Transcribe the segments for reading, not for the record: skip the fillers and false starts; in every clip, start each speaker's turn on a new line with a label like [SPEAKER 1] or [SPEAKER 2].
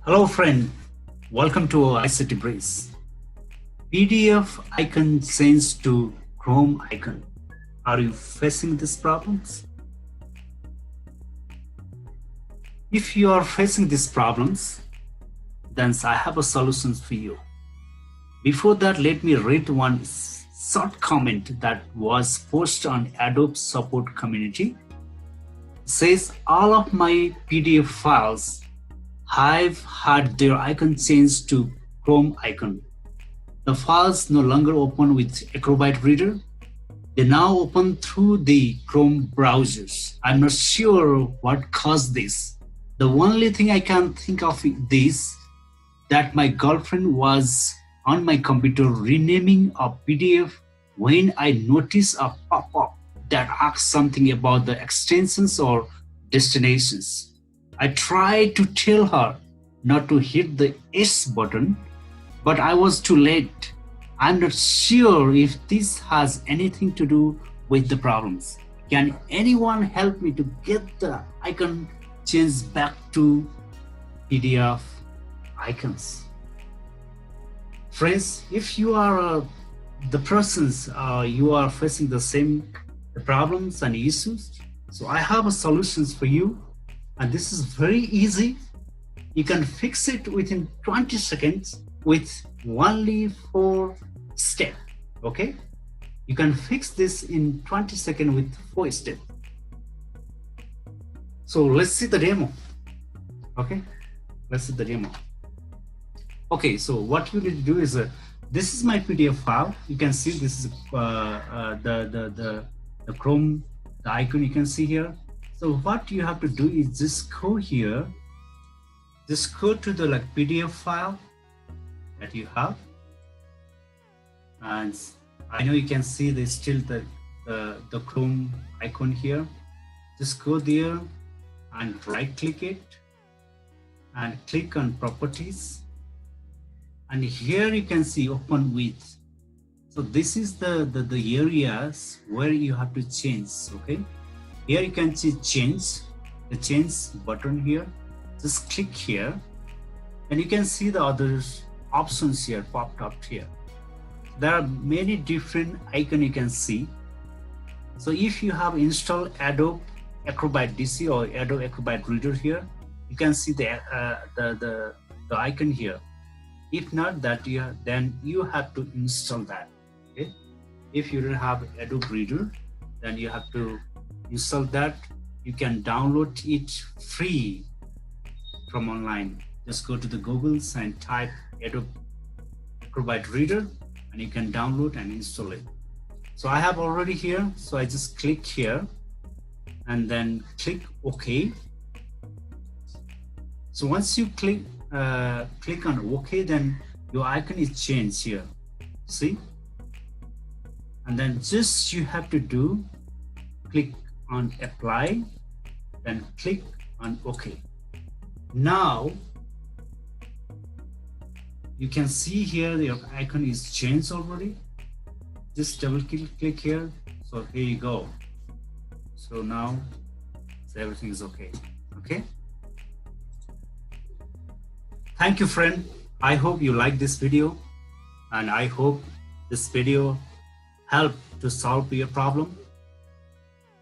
[SPEAKER 1] Hello friend, welcome to ICT Breeze. PDF icon changed to Chrome icon. Are you facing these problems? If you are facing these problems, then I have a solution for you. Before that, let me read one short comment that was posted on Adobe support community. It says all of my PDF files have had their icon changed to Chrome icon. The files no longer open with Adobe Reader. They now open through the Chrome browsers. I'm not sure what caused this. The only thing I can think of is that my girlfriend was on my computer renaming a PDF when I noticed a pop-up that asks something about the extensions or destinations. I tried to tell her not to hit the S button, but I was too late. I'm not sure if this has anything to do with the problems. Can anyone help me to get the icon changed back to PDF icons? Friends, if you are the persons you are facing the same problems and issues, so I have a solutions for you, and this is very easy. You can fix it within 20 seconds with only 4 steps. Okay, you can fix this in 20 seconds with 4 steps. So let's see the demo. Okay, let's see the demo. Okay, so what you need to do is this is my PDF file. You can see this is the Chrome, the icon you can see here. So what you have to do is just go here, just go to the PDF file that you have, and I know you can see there's still the Chrome icon here. Just go there and right click it and click on properties. And here you can see open with. So this is the areas where you have to change. Okay, here you can see change, the change button here. Just click here, and you can see the other options here popped up here. There are many different icons you can see. So if you have installed Adobe Acrobat DC or Adobe Acrobat Reader here, you can see the icon here. If not that, then you have to install that. Okay, if you don't have Adobe Reader, then you have to install that. You can download it free from online. Just go to the Googles and type Adobe Acrobat Reader, and you can download and install it. So I have already here, so I just click here and then click OK. So once you click on OK, then your icon is changed here. See? And then just you have to do click on apply, then click on OK. Now you can see here your icon is changed already. Just double click here. So here you go. So now everything is okay. Okay. Thank you, friend. I hope you like this video, and I hope this video helped to solve your problem.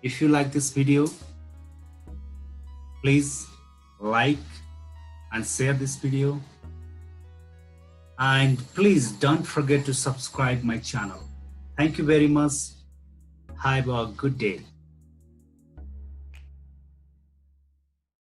[SPEAKER 1] If you like this video, please like and share this video, and please don't forget to subscribe my channel. Thank you very much. Have a good day.